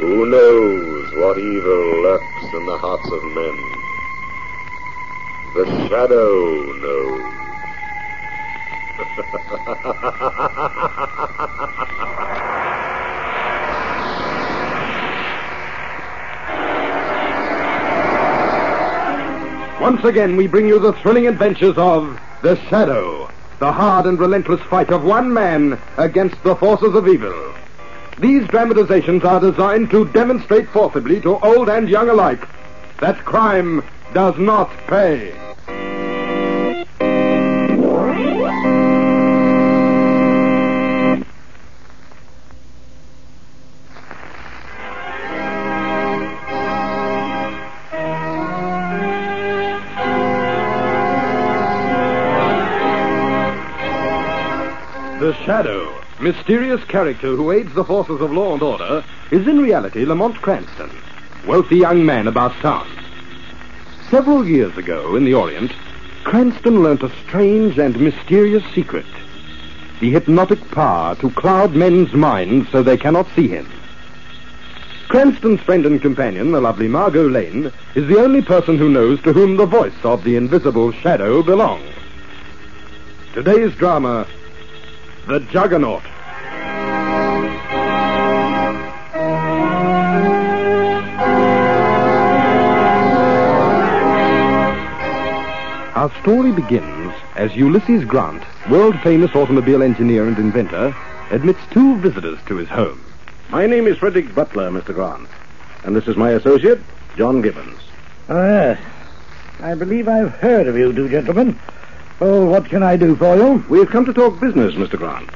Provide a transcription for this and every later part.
Who knows what evil lurks in the hearts of men? The Shadow knows. Once again, we bring you the thrilling adventures of The Shadow, the hard and relentless fight of one man against the forces of evil. These dramatizations are designed to demonstrate forcibly to old and young alike that crime does not pay. The Shadow, mysterious character who aids the forces of law and order, is in reality Lamont Cranston, wealthy young man about town. Several years ago in the Orient, Cranston learnt a strange and mysterious secret: the hypnotic power to cloud men's minds so they cannot see him. Cranston's friend and companion, the lovely Margo Lane, is the only person who knows to whom the voice of the invisible Shadow belongs. Today's drama, The Juggernaut. Our story begins as Ulysses Grant, world-famous automobile engineer and inventor, admits two visitors to his home. My name is Frederick Butler, Mr. Grant, and this is my associate, John Gibbons. Oh, yes. I believe I've heard of you two gentlemen. Oh, what can I do for you? We've come to talk business, Mr. Grant.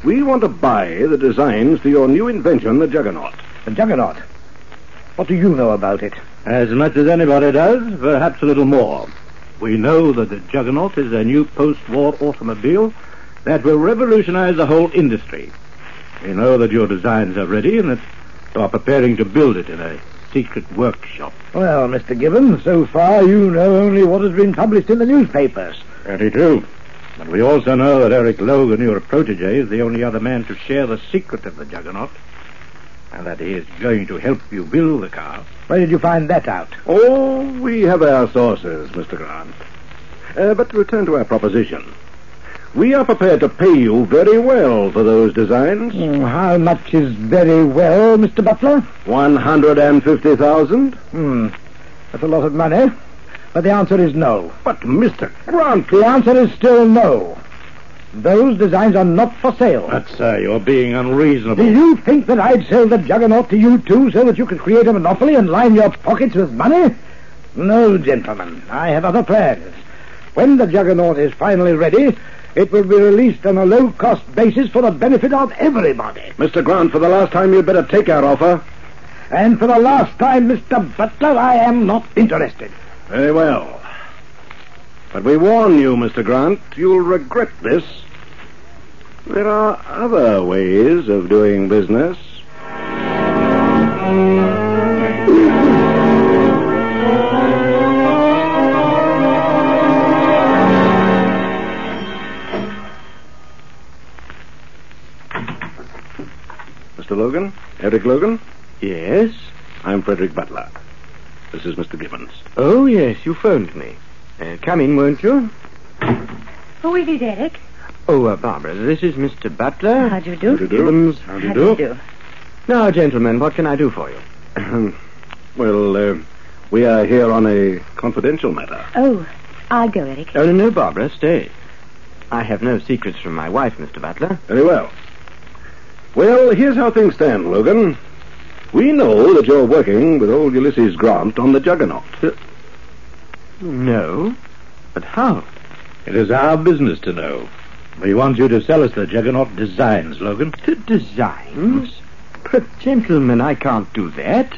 We want to buy the designs to your new invention, the Juggernaut. The Juggernaut? What do you know about it? As much as anybody does, perhaps a little more. We know that the Juggernaut is a new post-war automobile that will revolutionize the whole industry. We know that your designs are ready and that you are preparing to build it in a secret workshop. Well, Mr. Gibbons, so far you know only what has been published in the newspapers. Very true. But we also know that Eric Logan, your protege, is the only other man to share the secret of the Juggernaut, and that he is going to help you build the car. Where did you find that out? Oh, we have our sources, Mr. Grant. But to return to our proposition. We are prepared to pay you very well for those designs. How much is very well, Mr. Butler? $150,000. That's a lot of money. But the answer is no. But, Mr. Grant... The answer is still no. Those designs are not for sale. But, sir, you're being unreasonable. Do you think that I'd sell the Juggernaut to you two so that you could create a monopoly and line your pockets with money? No, gentlemen. I have other plans. When the Juggernaut is finally ready, it will be released on a low-cost basis for the benefit of everybody. Mr. Grant, for the last time, you'd better take our offer. And for the last time, Mr. Butler, I am not interested. Very well. But we warn you, Mr. Grant, you'll regret this. There are other ways of doing business. Mr. Logan? Eric Logan? Yes? I'm Frederick Butler. This is Mr. Gibbons. Oh, yes, you phoned me. Come in, won't you? Who is it, Eric? Oh, Barbara, this is Mr. Butler. How do you do? How do you do? Gibbons. How do you do? Now, gentlemen, what can I do for you? Well, we are here on a confidential matter. Oh, I'll go, Eric. Oh, no, Barbara, stay. I have no secrets from my wife, Mr. Butler. Very well. Well, here's how things stand, Logan. We know that you're working with old Ulysses Grant on the Juggernaut. No? But how? It is our business to know. We want you to sell us the Juggernaut designs, Logan. Designs? But, gentlemen, I can't do that.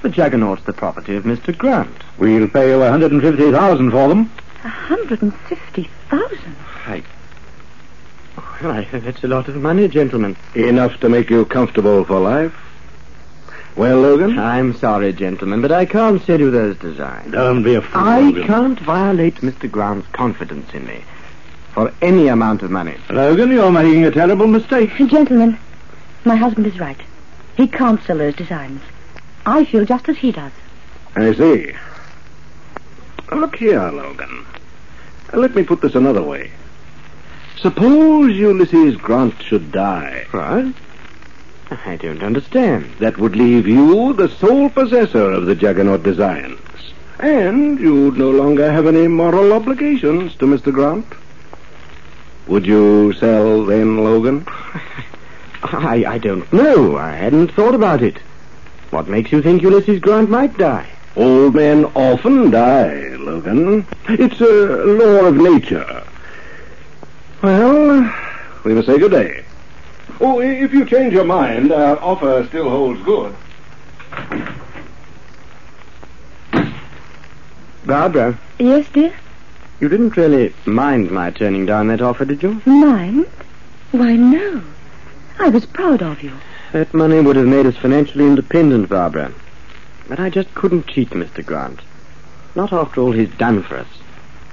The Juggernaut's the property of Mr. Grant. We'll pay you $150,000 for them. $150,000? Well, that's a lot of money, gentlemen. Enough to make you comfortable for life. Well, Logan? I'm sorry, gentlemen, but I can't sell you those designs. Don't be a fool, I Logan. can't violate Mr. Grant's confidence in me for any amount of money. Logan, you're making a terrible mistake. Gentlemen, my husband is right. He can't sell those designs. I feel just as he does. I see. Look here, Logan. Let me put this another way. Suppose Ulysses Grant should die. What? I don't understand. That would leave you the sole possessor of the Juggernaut designs. And you'd no longer have any moral obligations to Mr. Grant. Would you sell then, Logan? I don't know. I hadn't thought about it. What makes you think Ulysses Grant might die? Old men often die, Logan. It's a law of nature. Well, we must say good day. Oh, if you change your mind, our offer still holds good. Barbara, Yes, dear? you didn't really mind my turning down that offer, did you? Mind? Why, no. I was proud of you. That money would have made us financially independent, Barbara. But I just couldn't cheat Mr. Grant. Not after all he's done for us.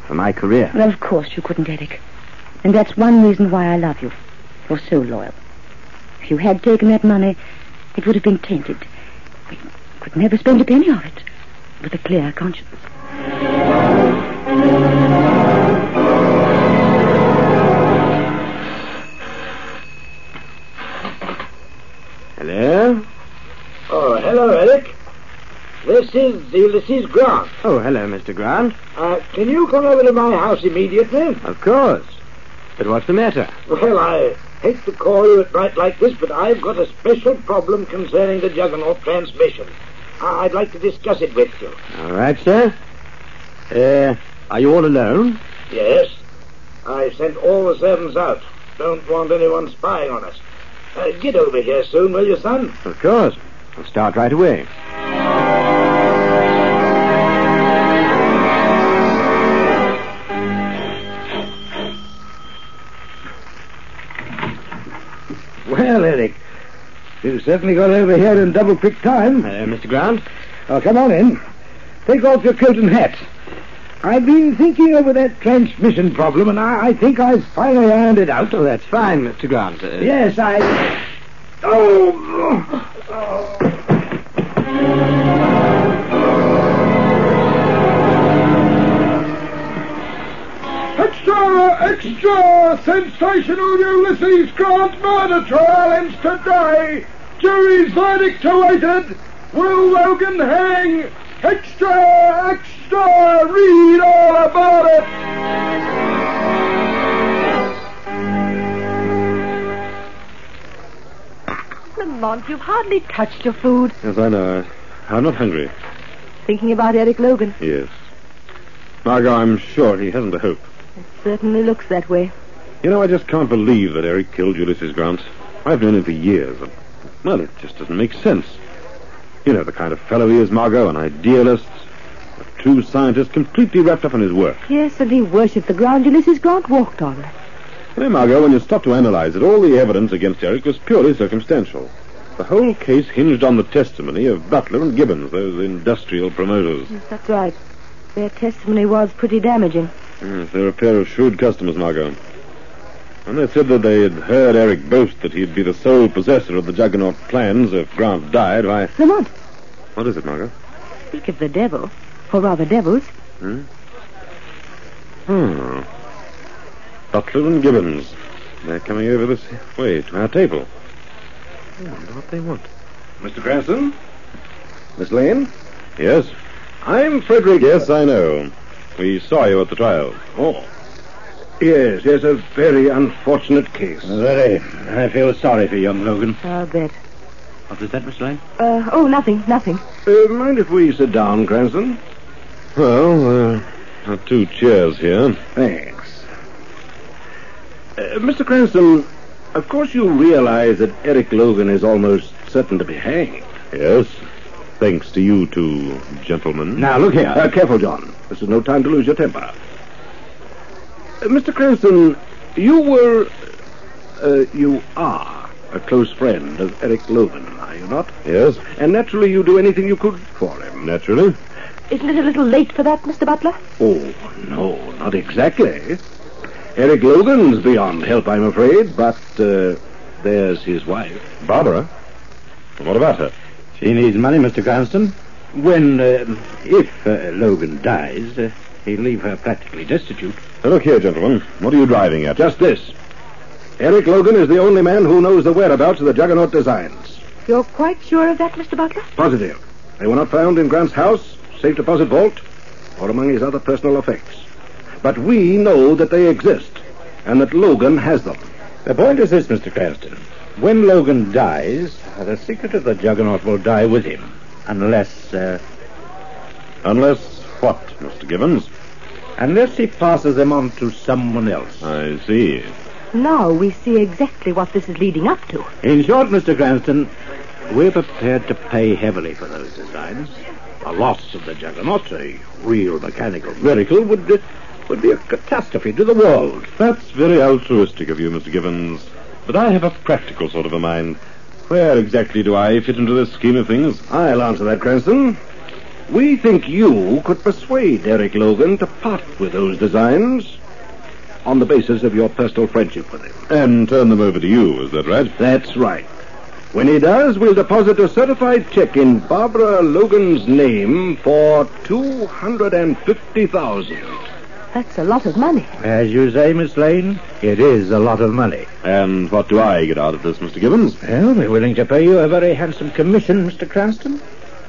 For my career. Well, of course you couldn't, Eric. And that's one reason why I love you. You're so loyal. If you had taken that money, it would have been tainted. We could never spend a penny of it with a clear conscience. Hello? Oh, hello, Eric. This is Ulysses Grant. Oh, hello, Mr. Grant. Can you come over to my house immediately? Of course. But what's the matter? Well, I hate to call you at night like this, but I've got a special problem concerning the Juggernaut transmission. I'd like to discuss it with you. All right, sir. Are you all alone? Yes. I sent all the servants out. Don't want anyone spying on us. Get over here soon, will you, son? Of course. I'll start right away. Well, Eric, you certainly got over here in double quick time. Mr. Grant? Oh, come on in. Take off your coat and hat. I've been thinking over that transmission problem, and I think I've finally ironed it out. Oh, that's fine, Mr. Grant. Yes, I... Oh! Extra! Extra! Sensational Ulysses Grant murder trial ends today! Jury's verdict awaited! Will Logan hang? Extra! Extra! Read all about it! Lamont, you've hardly touched your food. Yes, I know. I'm not hungry. Thinking about Eric Logan. Yes. Margo, I'm sure he hasn't a hope. It certainly looks that way. You know, I just can't believe that Eric killed Ulysses Grant. I've known him for years. And, well, it just doesn't make sense. You know the kind of fellow he is, Margo, an idealist, a true scientist, completely wrapped up in his work. Yes, and he worshipped the ground Ulysses Grant walked on. Hey, Margo, when you stop to analyze it, all the evidence against Eric was purely circumstantial. The whole case hinged on the testimony of Butler and Gibbons, those industrial promoters. Yes, that's right. Their testimony was pretty damaging. Yes, they're a pair of shrewd customers, Margo. When they said that they had heard Eric boast that he'd be the sole possessor of the Juggernaut plans if Grant died, why... Lamont, What is it, Margo? speak of the devil, or rather devils. Butler and Gibbons. They're coming over this way to our table. I wonder what they want. Mr. Cranston? Miss Lane? Yes? I'm Frederick. Yes, I know. We saw you at the trial. Oh. Yes, a very unfortunate case. Very. I feel sorry for young Logan. I'll bet. What is that, Miss Lane? Nothing. Mind if we sit down, Cranston? Well, there are 2 chairs here. Thanks. Mr. Cranston, of course you realize that Eric Logan is almost certain to be hanged. Yes, thanks to you 2 gentlemen. Now, look here. Careful, John. This is no time to lose your temper. Mr. Cranston, you are a close friend of Eric Logan, are you not? Yes. And naturally you do anything you could for him. Naturally. Isn't it a little late for that, Mr. Butler? Oh, no, not exactly. Eric Logan's beyond help, I'm afraid, but there's his wife. Barbara? And what about her? She needs money, Mr. Cranston. If Logan dies, he'll leave her practically destitute. Now, look here, gentlemen. What are you driving at? Just this. Eric Logan is the only man who knows the whereabouts of the Juggernaut designs. You're quite sure of that, Mr. Butler? Positive. They were not found in Grant's house, safe deposit vault, or among his other personal effects. But we know that they exist, and that Logan has them. The point is this, Mr. Cranston. When Logan dies, the secret of the Juggernaut will die with him. Unless what, Mr. Gibbons? Unless he passes them on to someone else. I see. Now we see exactly what this is leading up to. In short, Mr. Cranston, we're prepared to pay heavily for those designs. A loss of the Juggernaut, a real mechanical miracle, would be a catastrophe to the world. That's very altruistic of you, Mr. Gibbons. But I have a practical sort of a mind. Where exactly do I fit into this scheme of things? I'll answer that, Cranston. We think you could persuade Eric Logan to part with those designs on the basis of your personal friendship with him. And turn them over to you, is that right? That's right. When he does, we'll deposit a certified check in Barbara Logan's name for $250,000. That's a lot of money. As you say, Miss Lane, it is a lot of money. And what do I get out of this, Mr. Gibbons? Well, we're willing to pay you a very handsome commission, Mr. Cranston.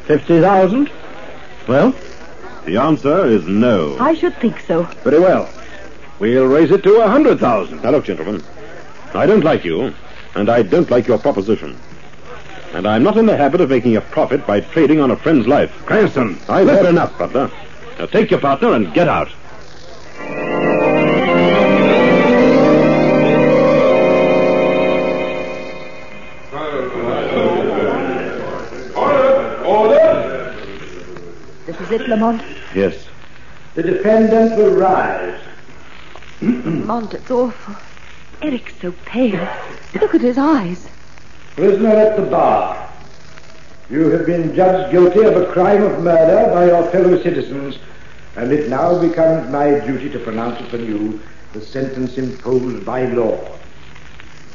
50,000. Well? The answer is no. I should think so. Very well. We'll raise it to 100,000. Now, look, gentlemen. I don't like you, and I don't like your proposition. And I'm not in the habit of making a profit by trading on a friend's life. Cranston, I've had enough, Butler. Now, take your partner and get out. Order! This is it, Lamont. Yes. The defendant will rise. Lamont, it's awful. Eric's so pale. Look at his eyes. Prisoner at the bar. You have been judged guilty of a crime of murder by your fellow citizens, and it now becomes my duty to pronounce upon you the sentence imposed by law.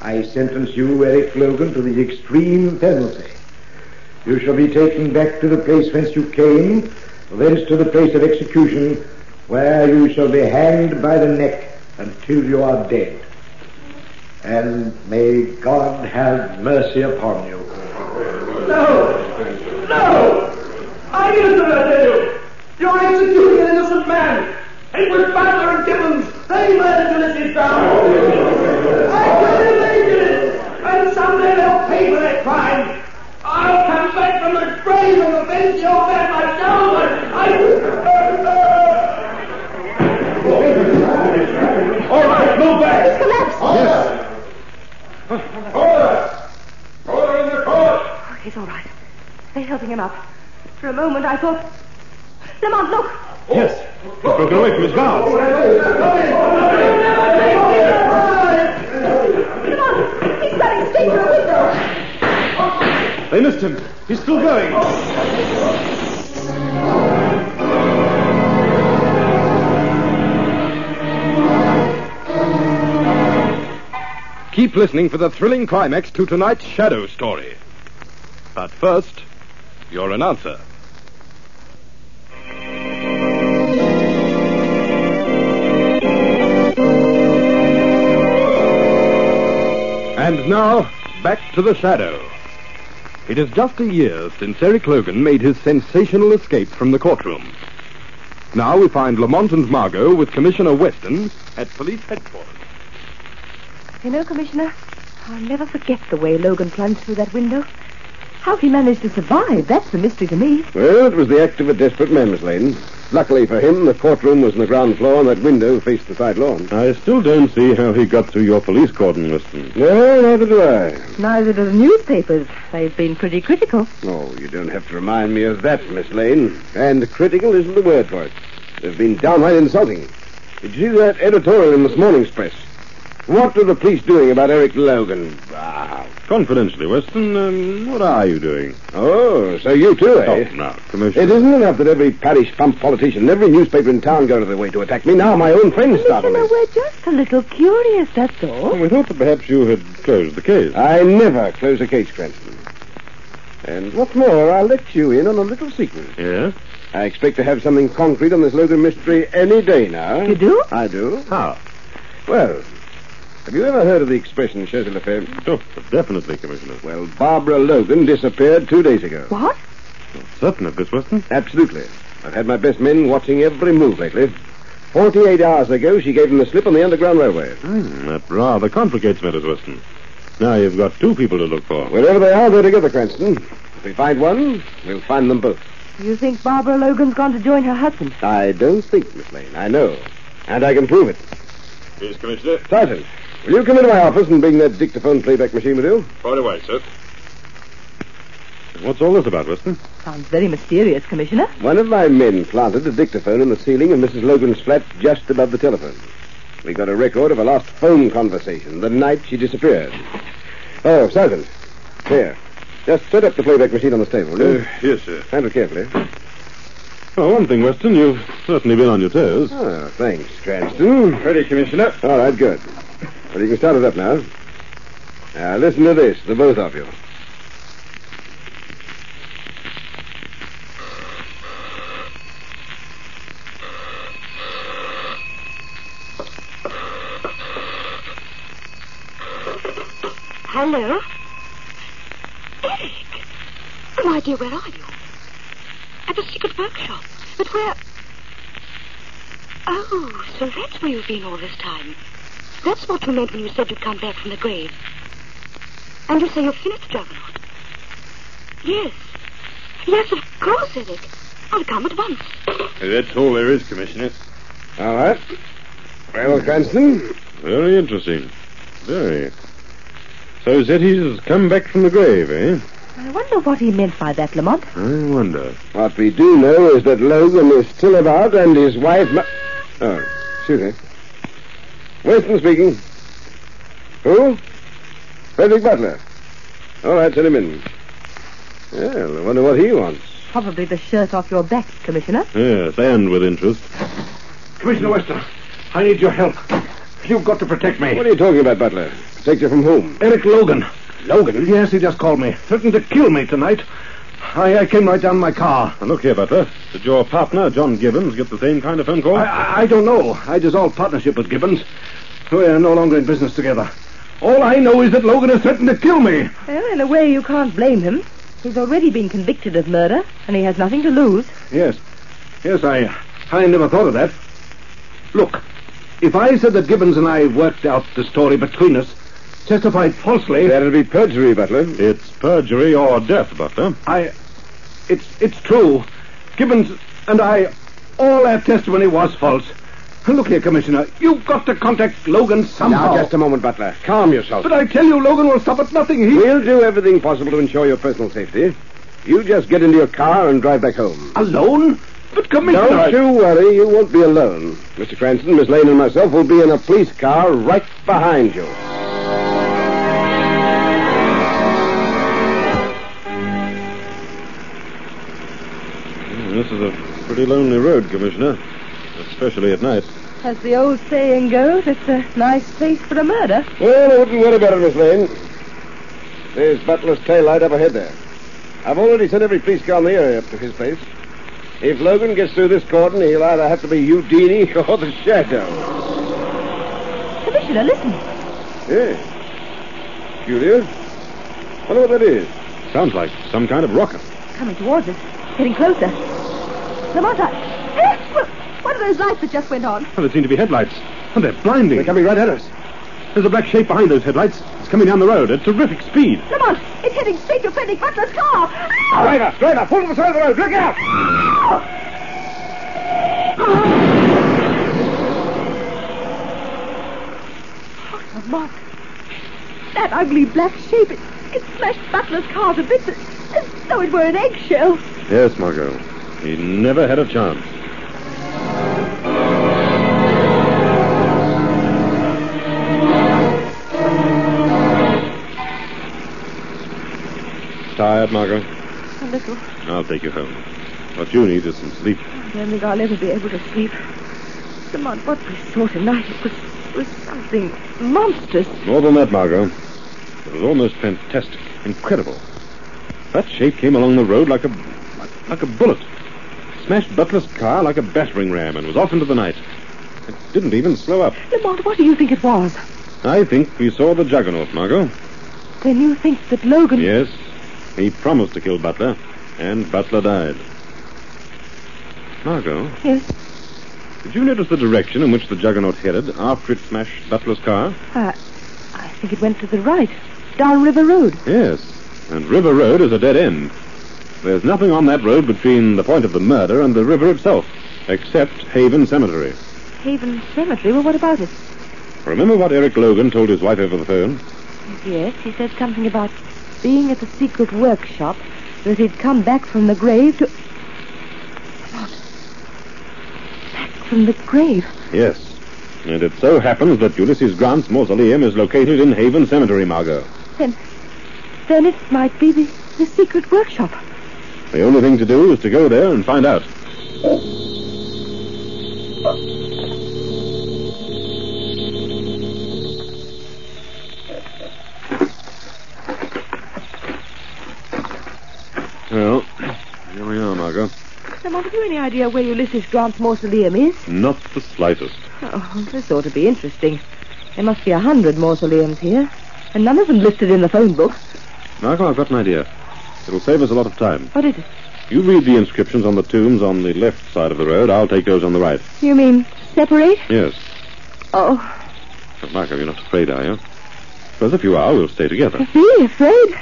I sentence you, Eric Logan, to the extreme penalty. You shall be taken back to the place whence you came, thence to the place of execution, where you shall be hanged by the neck until you are dead. And may God have mercy upon you. No! No! I innocent, I tell you! You're executing an innocent man! It was Butler and Gibbons! They murdered Ulysses Brown! I tell you they did it! And someday they'll pay for their crime! I'll come back from the grave and avenge your man myself! All right, move back! He's collapsed. Yes. Order! Order in the court! Oh, he's all right. They're helping him up. For a moment, I thought... Lamont, look! Yes. He's broken away from his guards. Lamont, he's running straight for a window. They missed him. He's still going. Keep listening for the thrilling climax to tonight's Shadow story. But first, your announcer. And now, back to the Shadow. It is just a year since Eric Logan made his sensational escape from the courtroom. Now we find Lamont and Margo with Commissioner Weston at police headquarters. You know, Commissioner, I'll never forget the way Logan plunged through that window. How he managed to survive, that's the mystery to me. Well, it was the act of a desperate man, Miss Lane. Luckily for him, the courtroom was on the ground floor and that window faced the side lawn. I still don't see how he got through your police cordon, Weston. No, neither do I. Neither do the newspapers. They've been pretty critical. Oh, you don't have to remind me of that, Miss Lane. And critical isn't the word for it. They've been downright insulting. Did you see that editorial in this morning's press? What are the police doing about Eric Logan? Confidentially, Weston, what are you doing? Oh, so you too, eh? Oh, no, Commissioner. It isn't enough that every parish pump politician, every newspaper in town go to their way to attack me. Now my own friends start on Commissioner, this. we're just a little curious, that's all. We thought that perhaps you had closed the case. I never close a case, Cranston. And what's more, I'll let you in on a little secret. Yeah? I expect to have something concrete on this Logan mystery any day now. You do? I do. How? Well, have you ever heard of the expression chaise l'affaire? Oh, definitely, Commissioner. Well, Barbara Logan disappeared 2 days ago. What? Certain of this, Weston? Absolutely. I've had my best men watching every move lately. 48 hours ago, she gave them the slip on the Underground Railway. That rather complicates matters, Weston. Now you've got 2 people to look for. Wherever they are, they're together, Cranston. If we find one, we'll find them both. You think Barbara Logan's gone to join her husband? I don't think, Miss Lane. I know. And I can prove it. Yes, Commissioner. Sergeant, will you come into my office and bring that dictaphone playback machine with you? Right away, sir. What's all this about, Weston? Sounds very mysterious, Commissioner. One of my men planted a dictaphone in the ceiling of Mrs. Logan's flat just above the telephone. We got a record of a lost phone conversation the night she disappeared. Oh, Sergeant. Here. Just set up the playback machine on the table, will you? Yes, sir. Handle carefully. Well, one thing, Weston, you've certainly been on your toes. Oh, thanks, Cranston. Ready, Commissioner. All right, good. Well, you can start it up now. Now, listen to this, the both of you. Hello? Eric! My dear, where are you? At the secret workshop. But where... Oh, so that's where you've been all this time. That's what you meant when you said you'd come back from the grave. And you say you've finished Juggernaut. Yes. Yes, of course, Eric. I'll come at once. That's all there is, Commissioner. All right. Well, Cranston? Very interesting. Very. So he said he's come back from the grave, eh? I wonder what he meant by that, Lamont. I wonder. What we do know is that Logan is still about and his wife... Oh, excuse me. Winston speaking. Who? Frederick Butler. All right, send him in. Well, I wonder what he wants. Probably the shirt off your back, Commissioner. Yes, and with interest. Commissioner Weston, I need your help. You've got to protect me. What are you talking about, Butler? Protect you from whom? Eric Logan. Logan? Yes, he just called me. Threatened to kill me tonight. I came right down my car. Now, look here, Butler. Did your partner, John Gibbons, get the same kind of phone call? I don't know. I dissolved partnership with Gibbons. We're no longer in business together. All I know is that Logan has threatened to kill me. Well, in a way, you can't blame him. He's already been convicted of murder, and he has nothing to lose. Yes, I never thought of that. Look, if I said that Gibbons and I worked out the story between us, testified falsely... That'll be perjury, Butler. It's perjury or death, Butler. It's true. Gibbons and I, all our testimony was false. Look here, Commissioner, you've got to contact Logan somehow. Now, just a moment, Butler. Calm yourself. But I tell you, Logan will stop at nothing. We'll do everything possible to ensure your personal safety. You just get into your car and drive back home. Alone? But, Commissioner... Don't you worry, you won't be alone. Mr. Cranston, Miss Lane, and myself will be in a police car right behind you. This is a pretty lonely road, Commissioner. Especially at night. As the old saying goes, it's a nice place for a murder. Well, I wouldn't worry about it, Miss Lane. There's Butler's tail light up ahead there. I've already sent every police car in the area up to his place. If Logan gets through this cordon, he'll either have to be Houdini or the Shadow. Commissioner, listen. Yes. Curious. Wonder what that is. Sounds like some kind of rocket. Coming towards us. Getting closer. Lamont, what are those lights that just went on? Well, they seem to be headlights. And they're blinding. They're coming right at us. There's a black shape behind those headlights. It's coming down the road at terrific speed. Lamont, it's heading straight to Frederick Butler's car. Driver, pull to the side of the road. Look out! Oh, Lamont. That ugly black shape, it smashed Butler's car to bits as though it were an eggshell. Yes, Margo. He never had a chance. Tired, Margo? A little. I'll take you home. What you need is some sleep. I don't think I'll ever be able to sleep. Lamont, what we saw tonight, it was something monstrous. More than that, Margo. It was almost fantastic. Incredible. That shape came along the road like a bullet. Smashed Butler's car like a battering ram and was off into the night. It didn't even slow up. Lamont, what do you think it was? I think we saw the Juggernaut, Margot. Then you think that Logan... Yes. He promised to kill Butler, and Butler died. Margot? Yes? Did you notice the direction in which the Juggernaut headed after it smashed Butler's car? I think it went to the right, down River Road. Yes, and River Road is a dead end. There's nothing on that road between the point of the murder and the river itself, except Haven Cemetery. Haven Cemetery? Well, what about it? Remember what Eric Logan told his wife over the phone? Yes, he said something about being at the secret workshop, that he'd come back from the grave to... What? Back from the grave? Yes. And it so happens that Ulysses Grant's mausoleum is located in Haven Cemetery, Margot. Then it might be the secret workshop. The only thing to do is to go there and find out. Well, here we are, Margot. Lamont, have you any idea where Ulysses Grant's mausoleum is? Not the slightest. Oh, this ought to be interesting. There must be 100 mausoleums here, and none of them listed in the phone book. Margot, I've got an idea. It'll save us a lot of time. What is it? You read the inscriptions on the tombs on the left side of the road. I'll take those on the right. You mean separate? Yes. Oh. But Margot, you're not afraid, are you? Because if you are, we'll stay together. Me? Afraid?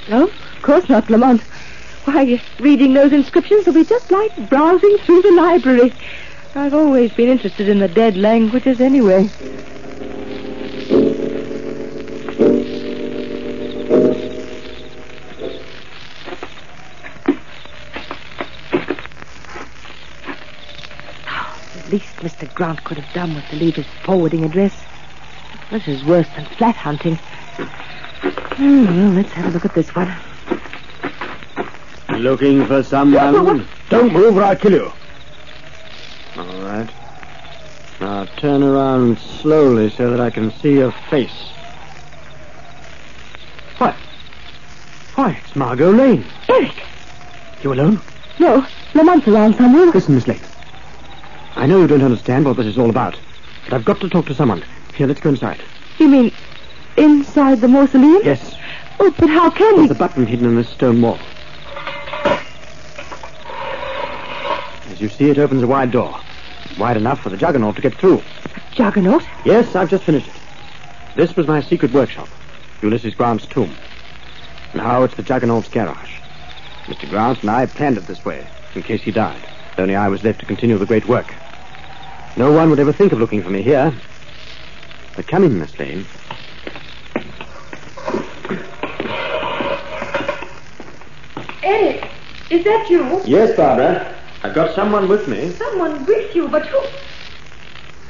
No, of course not, Lamont. Why, reading those inscriptions will be just like browsing through the library. I've always been interested in the dead languages anyway. The least Mr. Grant could have done was to leave his forwarding address. This is worse than flat hunting. Well, let's have a look at this one. Looking for someone? Don't move or I'll kill you. All right. Now turn around slowly so that I can see your face. What? Why, it's Margo Lane. Eric! You alone? No, Lamont's around somewhere. Listen, Miss Lane. I know you don't understand what this is all about, but I've got to talk to someone. Here, let's go inside. You mean inside the mausoleum? Yes. Oh, but how can we... There's a button hidden in this stone wall. As you see, it opens a wide door. Wide enough for the Juggernaut to get through. Juggernaut? Yes, I've just finished it. This was my secret workshop, Ulysses Grant's tomb. Now it's the Juggernaut's garage. Mr. Grant and I planned it this way, in case he died. Only I was left to continue the great work. No one would ever think of looking for me here. But come in, Miss Lane. Eric, is that you? Yes, Barbara. I've got someone with me. Someone with you, but who?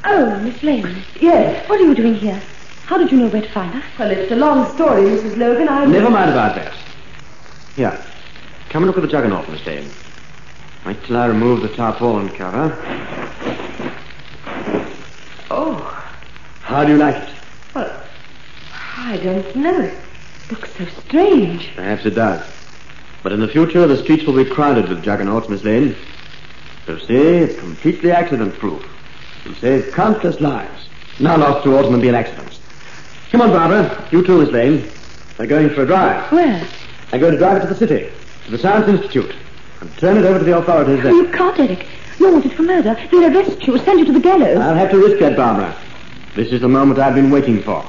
Oh, Miss Lane. Yes. What are you doing here? How did you know where to find us? Well, it's a long story, Mrs. Logan. Never mind about that. Here. Come and look at the Juggernaut, Miss Lane. Wait till I remove the tarpaulin cover. Oh. How do you like it? Well, I don't know. It looks so strange. Perhaps it does. But in the future, the streets will be crowded with Juggernauts, Miss Lane. So see, it's completely accident-proof. It'll save countless lives. Now lost to automobile accidents. Come on, Barbara. You too, Miss Lane. We're going for a drive. Where? I'm going to drive it to the city, to the Science Institute, and turn it over to the authorities there. You can't, Eric. You're wanted for murder. They'll arrest you, send you to the gallows. I'll have to risk that, Barbara. This is the moment I've been waiting for.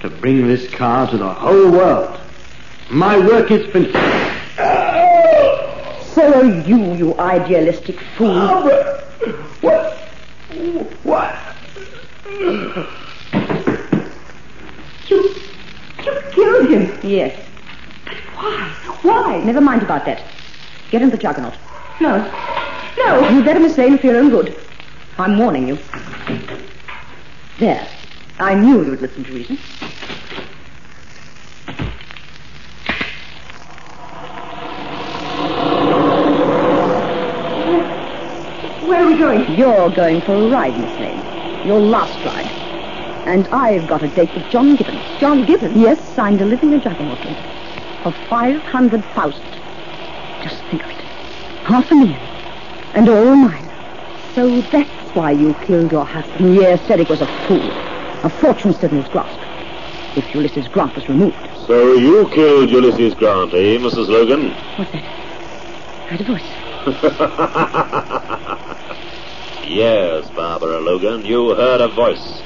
To bring this car to the whole world. My work is finished. So are you idealistic fool. Barbara! What? You killed him. Yes. Why? Why? Never mind about that. Get in the Juggernaut. No. You'd better, Miss Lane, for your own good. I'm warning you. There. I knew you'd listen to reason. Where are we going? You're going for a ride, Miss Lane. Your last ride. And I've got a date with John Gibbons. John Gibbons? Yes, I'm delivering a Juggernaut. for 500,000. Just think of it. 500,000. And all mine. So that's why you killed your husband. Yes, Derek was a fool. A fortune stood in his grasp. If Ulysses Grant was removed. So you killed Ulysses Grant, eh, Mrs. Logan? What's that? I heard a voice. Yes, Barbara Logan, you heard a voice.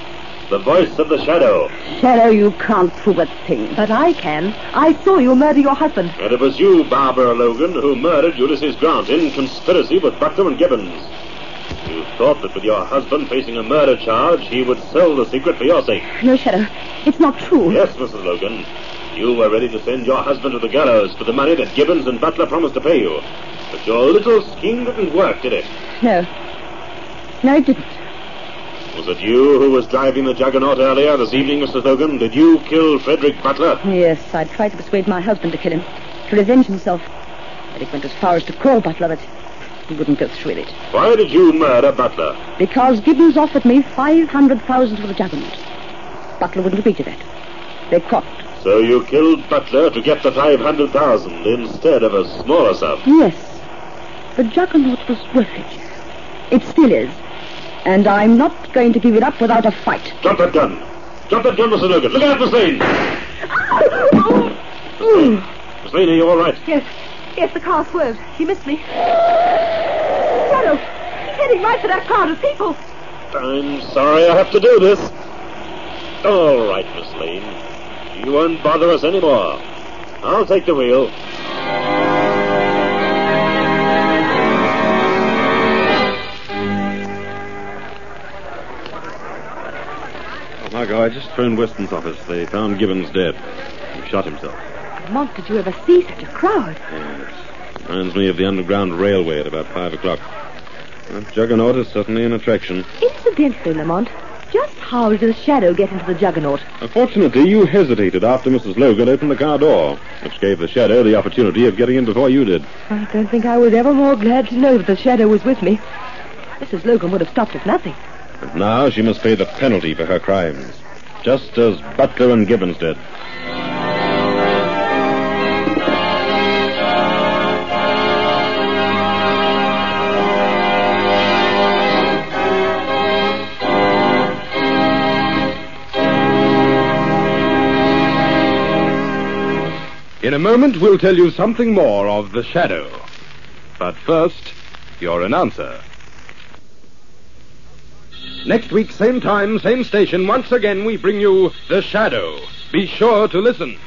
The voice of the Shadow. Shadow, you can't prove a thing. But I can. I saw you murder your husband. And it was you, Barbara Logan, who murdered Ulysses Grant in conspiracy with Butler and Gibbons. You thought that with your husband facing a murder charge, he would sell the secret for your sake. No, Shadow. It's not true. Yes, Mrs. Logan. You were ready to send your husband to the gallows for the money that Gibbons and Butler promised to pay you. But your little scheme didn't work, did it? No. No, it didn't. Was it you who was driving the Juggernaut earlier this evening, Mr. Logan? Did you kill Frederick Butler? Yes, I tried to persuade my husband to kill him, to revenge himself. But it went as far as to call Butler, but he wouldn't go through with it. Why did you murder Butler? Because Gibbons offered me 500,000 for the Juggernaut. Butler wouldn't agree to that. They quarreled. So you killed Butler to get the 500,000 instead of a smaller sum? Yes. The Juggernaut was worth it. It still is. And I'm not going to give it up without a fight. Drop that gun. Drop that gun, Mr. Logan. Look out, Miss Lane. Miss Lane, are you all right? Yes. Yes, the car swerved. She missed me. Shadow, he's heading right for that crowd of people. I'm sorry I have to do this. All right, Miss Lane. You won't bother us anymore. I'll take the wheel. Margo, I just phoned Weston's office. They found Gibbons dead. He shot himself. Lamont, did you ever see such a crowd? Yes. Reminds me of the Underground Railway at about 5 o'clock. That Juggernaut is certainly an attraction. Incidentally, Lamont, just how did the Shadow get into the Juggernaut? Fortunately, you hesitated after Mrs. Logan opened the car door, which gave the Shadow the opportunity of getting in before you did. I don't think I was ever more glad to know that the Shadow was with me. Mrs. Logan would have stopped at nothing. And now she must pay the penalty for her crimes, just as Butler and Gibbons did. In a moment, we'll tell you something more of The Shadow. But first, your announcer. Next week, same time, same station, once again we bring you The Shadow. Be sure to listen.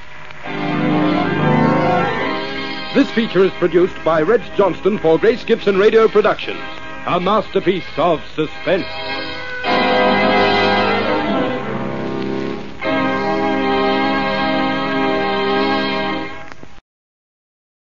This feature is produced by Reg Johnston for Grace Gibson Radio Productions, a masterpiece of suspense.